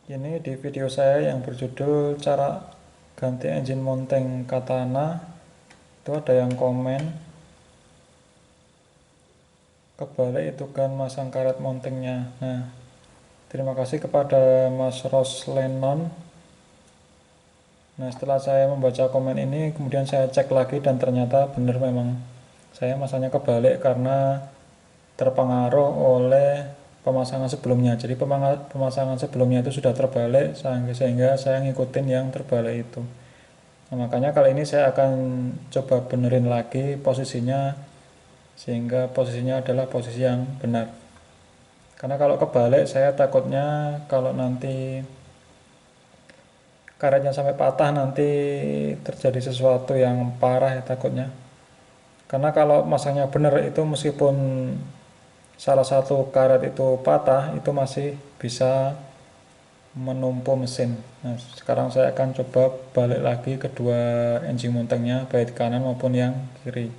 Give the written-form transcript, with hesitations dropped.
Ini di video saya yang berjudul cara ganti engine mounting Katana, itu ada yang komen kebalik itu kan masang karet mountingnya. Nah, terima kasih kepada Mas Ros Lennon. Nah, setelah saya membaca komen ini kemudian saya cek lagi dan ternyata benar, memang saya masangnya kebalik karena terpengaruh oleh pemasangan sebelumnya. Jadi pemasangan sebelumnya itu sudah terbalik sehingga saya ngikutin yang terbalik itu. Nah, makanya kali ini saya akan coba benerin lagi posisinya sehingga posisinya adalah posisi yang benar. Karena kalau kebalik saya takutnya kalau nanti karetnya sampai patah nanti terjadi sesuatu yang parah ya takutnya. Karena kalau masangnya benar itu meskipun salah satu karet itu patah itu masih bisa menumpu mesin. Nah, sekarang saya akan coba balik lagi kedua engine mountingnya baik kanan maupun yang kiri.